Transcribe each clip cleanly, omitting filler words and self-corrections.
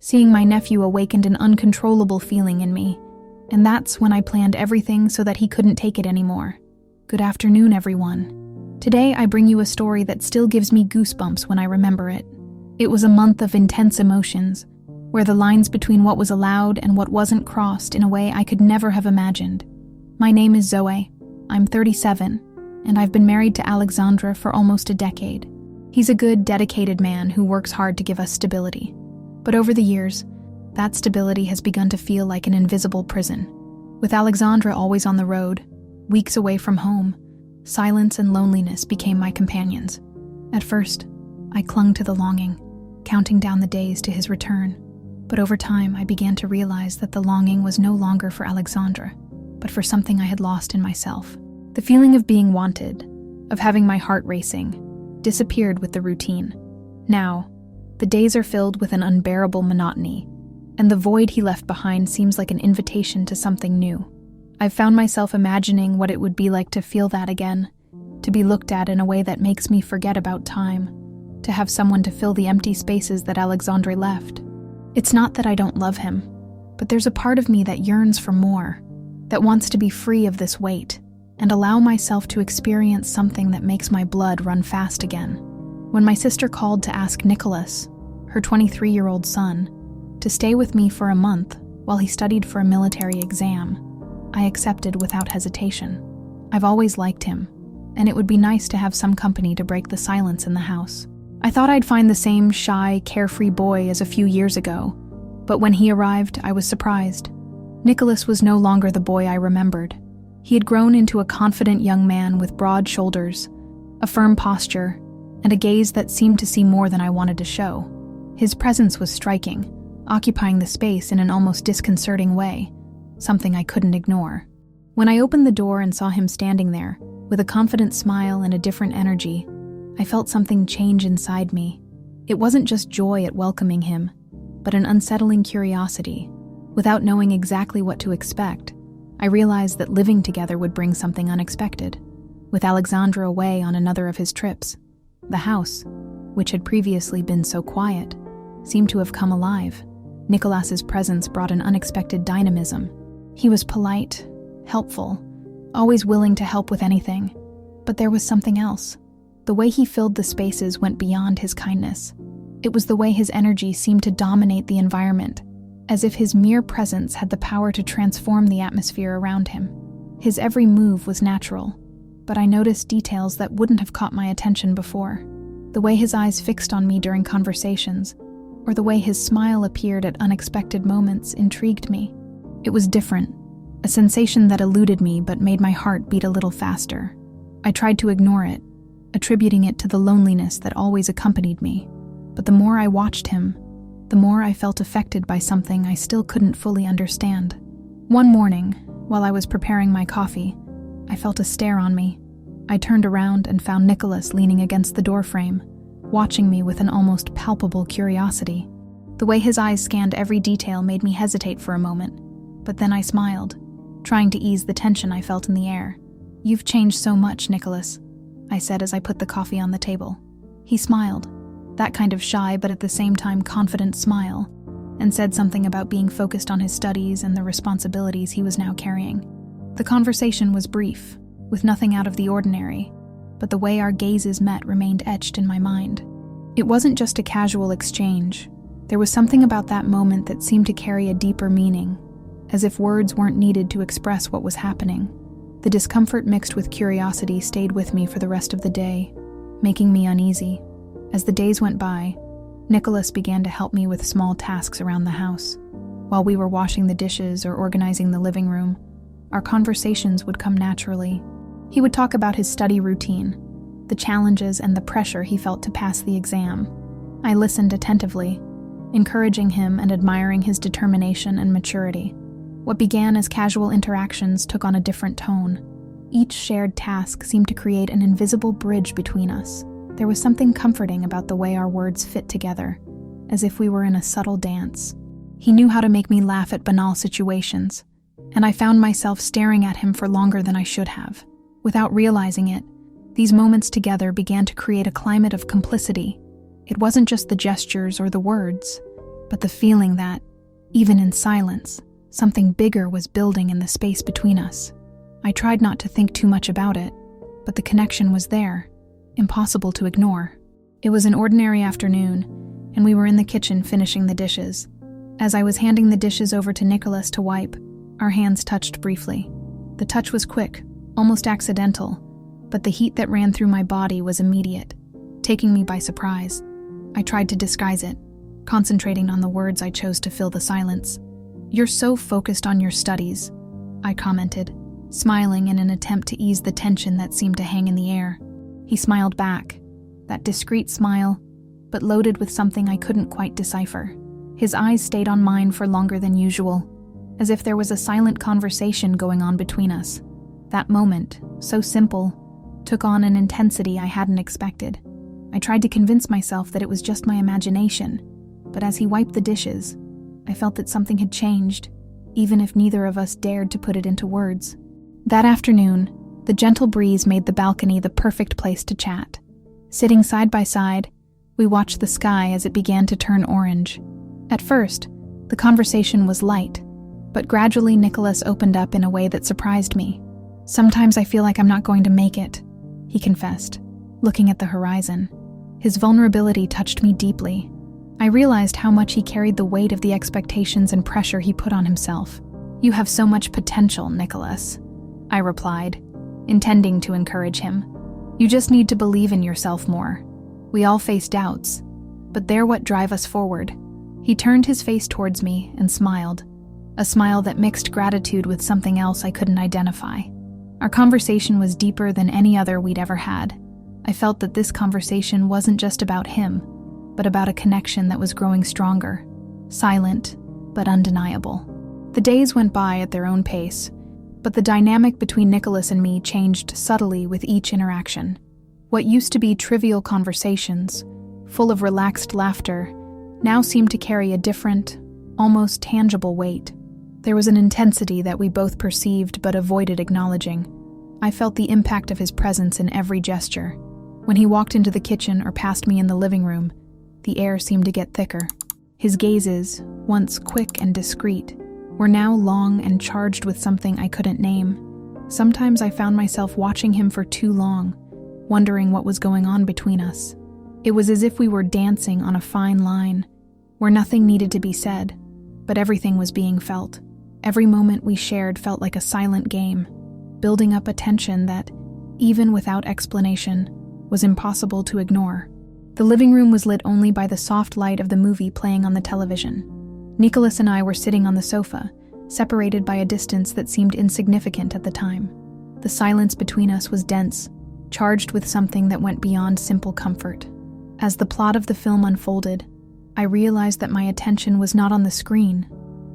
Seeing my nephew awakened an uncontrollable feeling in me, and that's when I planned everything so that he couldn't take it anymore. Good afternoon, everyone. Today I bring you a story that still gives me goosebumps when I remember it. It was a month of intense emotions, where the lines between what was allowed and what wasn't crossed in a way I could never have imagined. My name is Zoe. I'm 37, and I've been married to Alexandre for almost a decade. He's a good, dedicated man who works hard to give us stability. But over the years, that stability has begun to feel like an invisible prison. With Alexandre always on the road, weeks away from home, silence and loneliness became my companions. At first, I clung to the longing, counting down the days to his return. But over time, I began to realize that the longing was no longer for Alexandre, but for something I had lost in myself. The feeling of being wanted, of having my heart racing, disappeared with the routine. Now, the days are filled with an unbearable monotony, and the void he left behind seems like an invitation to something new. I've found myself imagining what it would be like to feel that again, to be looked at in a way that makes me forget about time, to have someone to fill the empty spaces that Alexandre left. It's not that I don't love him, but there's a part of me that yearns for more, that wants to be free of this weight, and allow myself to experience something that makes my blood run fast again. When my sister called to ask Nikolas, her 23-year-old son, to stay with me for a month while he studied for a military exam, I accepted without hesitation. I've always liked him, and it would be nice to have some company to break the silence in the house. I thought I'd find the same shy, carefree boy as a few years ago, but when he arrived, I was surprised. Nikolas was no longer the boy I remembered. He had grown into a confident young man with broad shoulders, a firm posture, and a gaze that seemed to see more than I wanted to show. His presence was striking, occupying the space in an almost disconcerting way, something I couldn't ignore. When I opened the door and saw him standing there, with a confident smile and a different energy, I felt something change inside me. It wasn't just joy at welcoming him, but an unsettling curiosity. Without knowing exactly what to expect, I realized that living together would bring something unexpected. With Alexandre away on another of his trips, the house, which had previously been so quiet, seemed to have come alive. Nikolas's presence brought an unexpected dynamism. He was polite, helpful, always willing to help with anything. But there was something else. The way he filled the spaces went beyond his kindness. It was the way his energy seemed to dominate the environment, as if his mere presence had the power to transform the atmosphere around him. His every move was natural, but I noticed details that wouldn't have caught my attention before. The way his eyes fixed on me during conversations, or the way his smile appeared at unexpected moments, intrigued me. It was different, a sensation that eluded me but made my heart beat a little faster. I tried to ignore it, attributing it to the loneliness that always accompanied me. But the more I watched him, the more I felt affected by something I still couldn't fully understand. One morning, while I was preparing my coffee, I felt a stare on me. I turned around and found Nikolas leaning against the doorframe, watching me with an almost palpable curiosity. The way his eyes scanned every detail made me hesitate for a moment, but then I smiled, trying to ease the tension I felt in the air. "You've changed so much, Nikolas," I said as I put the coffee on the table. He smiled, that kind of shy but at the same time confident smile, and said something about being focused on his studies and the responsibilities he was now carrying. The conversation was brief, with nothing out of the ordinary, but the way our gazes met remained etched in my mind. It wasn't just a casual exchange. There was something about that moment that seemed to carry a deeper meaning, as if words weren't needed to express what was happening. The discomfort mixed with curiosity stayed with me for the rest of the day, making me uneasy. As the days went by, Nikolas began to help me with small tasks around the house. While we were washing the dishes or organizing the living room, our conversations would come naturally. He would talk about his study routine, the challenges and the pressure he felt to pass the exam. I listened attentively, encouraging him and admiring his determination and maturity. What began as casual interactions took on a different tone. Each shared task seemed to create an invisible bridge between us. There was something comforting about the way our words fit together, as if we were in a subtle dance. He knew how to make me laugh at banal situations, and I found myself staring at him for longer than I should have. Without realizing it, these moments together began to create a climate of complicity. It wasn't just the gestures or the words, but the feeling that, even in silence, something bigger was building in the space between us. I tried not to think too much about it, but the connection was there, impossible to ignore. It was an ordinary afternoon, and we were in the kitchen finishing the dishes. As I was handing the dishes over to Nikolas to wipe, our hands touched briefly. The touch was quick, almost accidental, but the heat that ran through my body was immediate, taking me by surprise. I tried to disguise it, concentrating on the words I chose to fill the silence. "You're so focused on your studies," I commented, smiling in an attempt to ease the tension that seemed to hang in the air. He smiled back, that discreet smile, but loaded with something I couldn't quite decipher. His eyes stayed on mine for longer than usual, as if there was a silent conversation going on between us. That moment, so simple, took on an intensity I hadn't expected. I tried to convince myself that it was just my imagination, but as he wiped the dishes, I felt that something had changed, even if neither of us dared to put it into words. That afternoon, the gentle breeze made the balcony the perfect place to chat. Sitting side by side, we watched the sky as it began to turn orange. At first, the conversation was light, but gradually Nikolas opened up in a way that surprised me. "Sometimes I feel like I'm not going to make it," he confessed, looking at the horizon. His vulnerability touched me deeply. I realized how much he carried the weight of the expectations and pressure he put on himself. "You have so much potential, Nikolas," I replied, intending to encourage him. "You just need to believe in yourself more. We all face doubts, but they're what drive us forward." He turned his face towards me and smiled, a smile that mixed gratitude with something else I couldn't identify. Our conversation was deeper than any other we'd ever had. I felt that this conversation wasn't just about him, but about a connection that was growing stronger, silent, but undeniable. The days went by at their own pace, but the dynamic between Nikolas and me changed subtly with each interaction. What used to be trivial conversations, full of relaxed laughter, now seemed to carry a different, almost tangible weight. There was an intensity that we both perceived but avoided acknowledging. I felt the impact of his presence in every gesture. When he walked into the kitchen or passed me in the living room, the air seemed to get thicker. His gazes, once quick and discreet, were now long and charged with something I couldn't name. Sometimes I found myself watching him for too long, wondering what was going on between us. It was as if we were dancing on a fine line, where nothing needed to be said, but everything was being felt. Every moment we shared felt like a silent game, building up a tension that, even without explanation, was impossible to ignore. The living room was lit only by the soft light of the movie playing on the television. Nikolas and I were sitting on the sofa, separated by a distance that seemed insignificant at the time. The silence between us was dense, charged with something that went beyond simple comfort. As the plot of the film unfolded, I realized that my attention was not on the screen,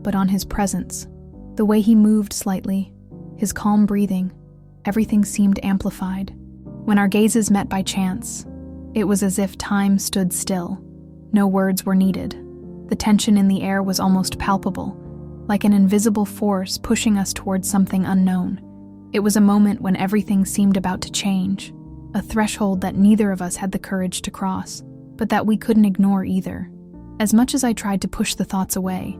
but on his presence. The way he moved slightly, his calm breathing, everything seemed amplified. When our gazes met by chance, it was as if time stood still. No words were needed. The tension in the air was almost palpable, like an invisible force pushing us towards something unknown. It was a moment when everything seemed about to change, a threshold that neither of us had the courage to cross, but that we couldn't ignore either. As much as I tried to push the thoughts away,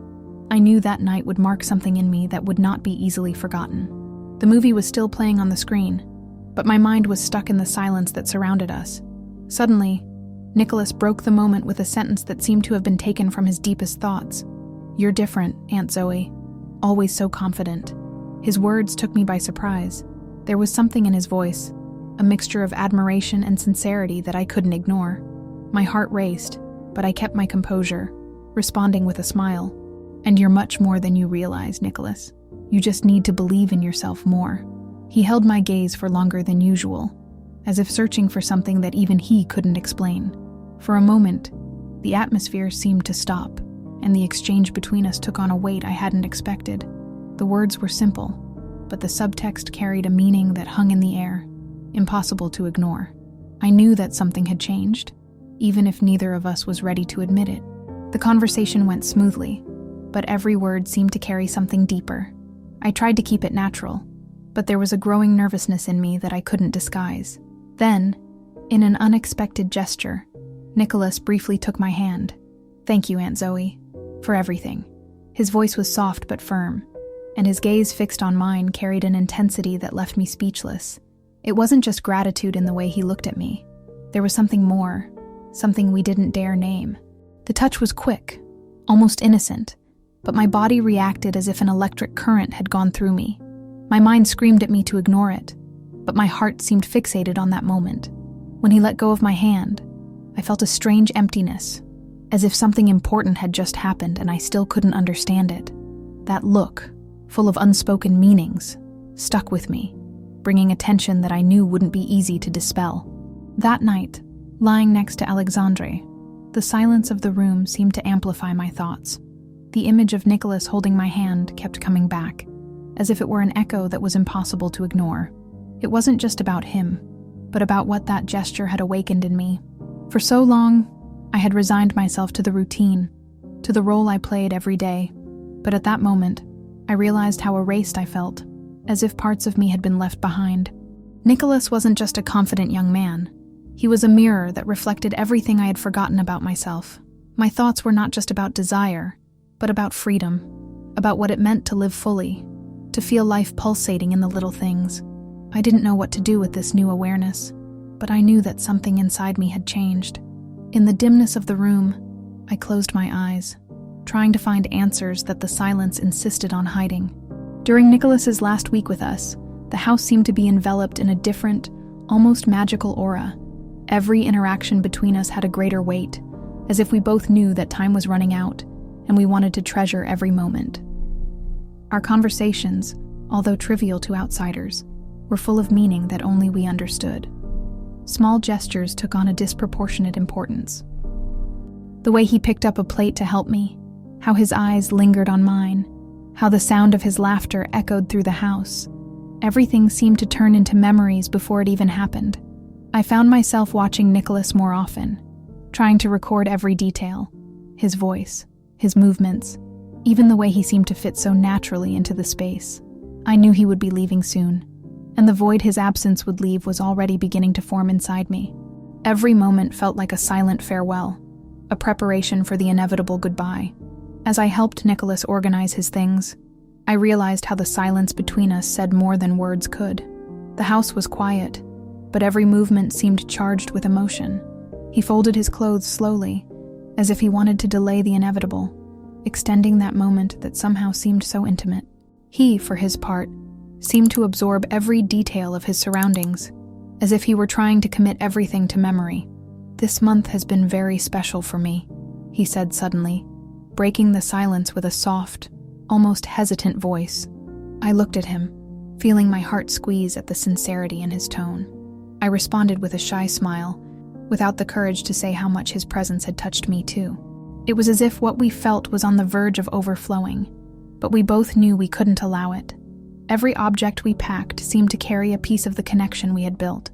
I knew that night would mark something in me that would not be easily forgotten. The movie was still playing on the screen, but my mind was stuck in the silence that surrounded us. Suddenly, Nikolas broke the moment with a sentence that seemed to have been taken from his deepest thoughts. "You're different, Aunt Zoe. Always so confident." His words took me by surprise. There was something in his voice, a mixture of admiration and sincerity that I couldn't ignore. My heart raced, but I kept my composure, responding with a smile. "And you're much more than you realize, Nikolas. You just need to believe in yourself more." He held my gaze for longer than usual, as if searching for something that even he couldn't explain. For a moment, the atmosphere seemed to stop, and the exchange between us took on a weight I hadn't expected. The words were simple, but the subtext carried a meaning that hung in the air, impossible to ignore. I knew that something had changed, even if neither of us was ready to admit it. The conversation went smoothly, but every word seemed to carry something deeper. I tried to keep it natural, but there was a growing nervousness in me that I couldn't disguise. Then, in an unexpected gesture, Nikolas briefly took my hand. "Thank you, Aunt Zoe," For everything. His voice was soft but firm, and his gaze fixed on mine carried an intensity that left me speechless. It wasn't just gratitude in the way he looked at me. There was something more, something we didn't dare name. The touch was quick, almost innocent, but my body reacted as if an electric current had gone through me. My mind screamed at me to ignore it, but my heart seemed fixated on that moment. When he let go of my hand, I felt a strange emptiness, as if something important had just happened and I still couldn't understand it. That look, full of unspoken meanings, stuck with me, bringing a tension that I knew wouldn't be easy to dispel. That night, lying next to Alexandre, the silence of the room seemed to amplify my thoughts. The image of Nikolas holding my hand kept coming back, as if it were an echo that was impossible to ignore. It wasn't just about him, but about what that gesture had awakened in me. For so long, I had resigned myself to the routine, to the role I played every day. But at that moment, I realized how erased I felt, as if parts of me had been left behind. Nikolas wasn't just a confident young man. He was a mirror that reflected everything I had forgotten about myself. My thoughts were not just about desire, but about freedom, about what it meant to live fully, to feel life pulsating in the little things. I didn't know what to do with this new awareness, but I knew that something inside me had changed. In the dimness of the room, I closed my eyes, trying to find answers that the silence insisted on hiding. During Nikolas's last week with us, the house seemed to be enveloped in a different, almost magical aura. Every interaction between us had a greater weight, as if we both knew that time was running out, and we wanted to treasure every moment. Our conversations, although trivial to outsiders, were full of meaning that only we understood. Small gestures took on a disproportionate importance. The way he picked up a plate to help me, how his eyes lingered on mine, how the sound of his laughter echoed through the house. Everything seemed to turn into memories before it even happened. I found myself watching Nikolas more often, trying to record every detail, his voice, his movements, even the way he seemed to fit so naturally into the space. I knew he would be leaving soon, and the void his absence would leave was already beginning to form inside me. Every moment felt like a silent farewell, a preparation for the inevitable goodbye. As I helped Nikolas organize his things, I realized how the silence between us said more than words could. The house was quiet, but every movement seemed charged with emotion. He folded his clothes slowly, as if he wanted to delay the inevitable, extending that moment that somehow seemed so intimate. He, for his part, seemed to absorb every detail of his surroundings, as if he were trying to commit everything to memory. "This month has been very special for me," he said suddenly, breaking the silence with a soft, almost hesitant voice. I looked at him, feeling my heart squeeze at the sincerity in his tone. I responded with a shy smile, without the courage to say how much his presence had touched me too. It was as if what we felt was on the verge of overflowing, but we both knew we couldn't allow it. Every object we packed seemed to carry a piece of the connection we had built.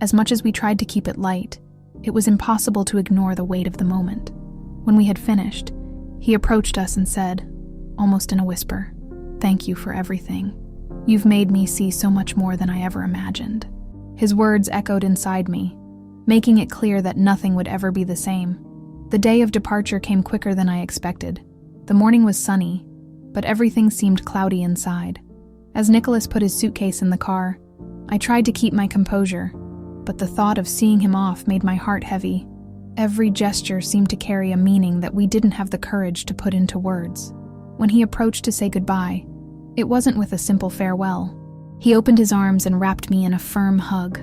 As much as we tried to keep it light, it was impossible to ignore the weight of the moment. When we had finished, he approached us and said, almost in a whisper, "Thank you for everything. You've made me see so much more than I ever imagined." His words echoed inside me, making it clear that nothing would ever be the same. The day of departure came quicker than I expected. The morning was sunny, but everything seemed cloudy inside. As Nikolas put his suitcase in the car, I tried to keep my composure, but the thought of seeing him off made my heart heavy. Every gesture seemed to carry a meaning that we didn't have the courage to put into words. When he approached to say goodbye, it wasn't with a simple farewell. He opened his arms and wrapped me in a firm hug,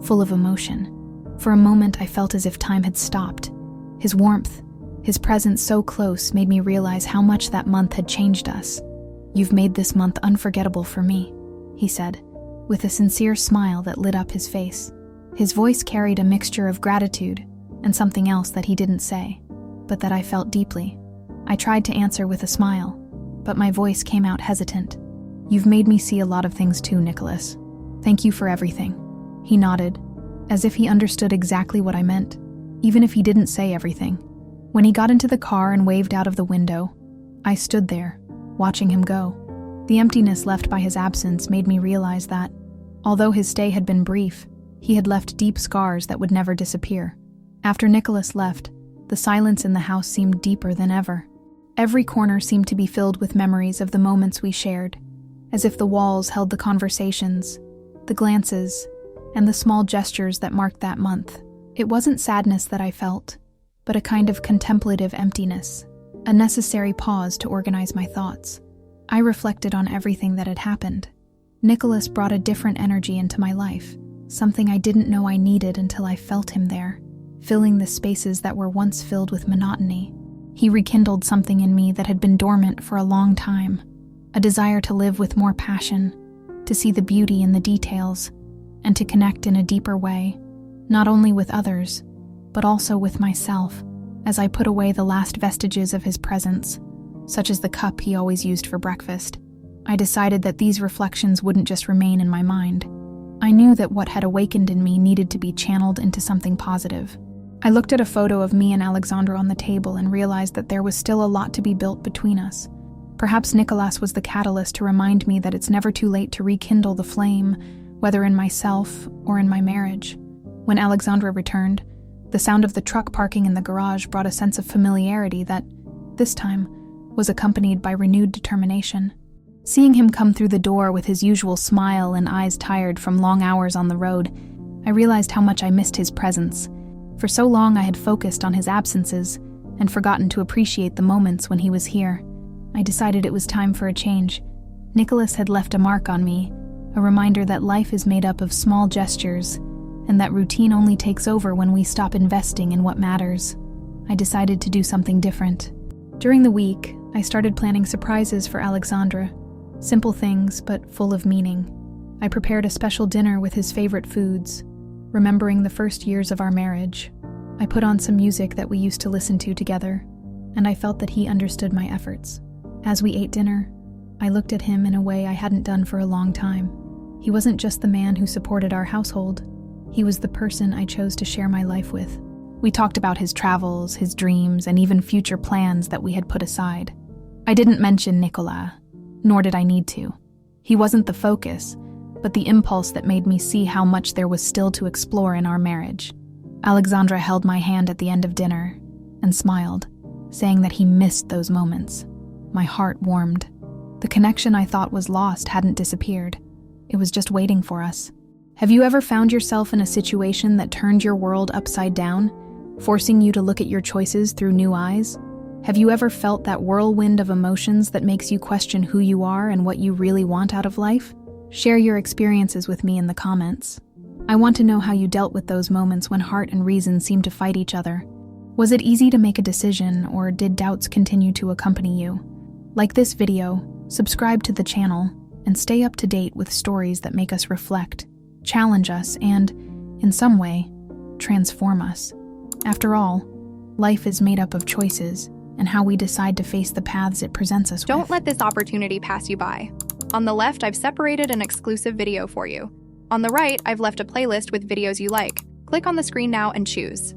full of emotion. For a moment I felt as if time had stopped. His warmth, his presence so close made me realize how much that month had changed us. "You've made this month unforgettable for me," he said, with a sincere smile that lit up his face. His voice carried a mixture of gratitude and something else that he didn't say, but that I felt deeply. I tried to answer with a smile, but my voice came out hesitant. "You've made me see a lot of things too, Nikolas. Thank you for everything." He nodded, as if he understood exactly what I meant, even if he didn't say everything. When he got into the car and waved out of the window, I stood there, watching him go. The emptiness left by his absence made me realize that, although his stay had been brief, he had left deep scars that would never disappear. After Nikolas left, the silence in the house seemed deeper than ever. Every corner seemed to be filled with memories of the moments we shared, as if the walls held the conversations, the glances, and the small gestures that marked that month. It wasn't sadness that I felt, but a kind of contemplative emptiness, a necessary pause to organize my thoughts. I reflected on everything that had happened. Nikolas brought a different energy into my life, something I didn't know I needed until I felt him there, filling the spaces that were once filled with monotony. He rekindled something in me that had been dormant for a long time, a desire to live with more passion, to see the beauty in the details, and to connect in a deeper way, not only with others, but also with myself, as I put away the last vestiges of his presence, such as the cup he always used for breakfast. I decided that these reflections wouldn't just remain in my mind. I knew that what had awakened in me needed to be channeled into something positive. I looked at a photo of me and Alexandre on the table and realized that there was still a lot to be built between us. Perhaps Nikolas was the catalyst to remind me that it's never too late to rekindle the flame, whether in myself or in my marriage. When Alexandre returned, the sound of the truck parking in the garage brought a sense of familiarity that, this time, was accompanied by renewed determination. Seeing him come through the door with his usual smile and eyes tired from long hours on the road, I realized how much I missed his presence. For so long I had focused on his absences and forgotten to appreciate the moments when he was here. I decided it was time for a change. Nikolas had left a mark on me, a reminder that life is made up of small gestures, and that routine only takes over when we stop investing in what matters. I decided to do something different. During the week, I started planning surprises for Alexandre. Simple things, but full of meaning. I prepared a special dinner with his favorite foods, remembering the first years of our marriage. I put on some music that we used to listen to together, and I felt that he understood my efforts. As we ate dinner, I looked at him in a way I hadn't done for a long time. He wasn't just the man who supported our household. He was the person I chose to share my life with. We talked about his travels, his dreams, and even future plans that we had put aside. I didn't mention Nikolas, nor did I need to. He wasn't the focus, but the impulse that made me see how much there was still to explore in our marriage. Alexandre held my hand at the end of dinner and smiled, saying that he missed those moments. My heart warmed. The connection I thought was lost hadn't disappeared. It was just waiting for us. Have you ever found yourself in a situation that turned your world upside down, forcing you to look at your choices through new eyes? Have you ever felt that whirlwind of emotions that makes you question who you are and what you really want out of life? Share your experiences with me in the comments. I want to know how you dealt with those moments when heart and reason seemed to fight each other. Was it easy to make a decision, or did doubts continue to accompany you? Like this video, subscribe to the channel, and stay up to date with stories that make us reflect, challenge us, and, in some way, transform us. After all, life is made up of choices, and how we decide to face the paths it presents us with. Don't let this opportunity pass you by. On the left, I've separated an exclusive video for you. On the right, I've left a playlist with videos you like. Click on the screen now and choose.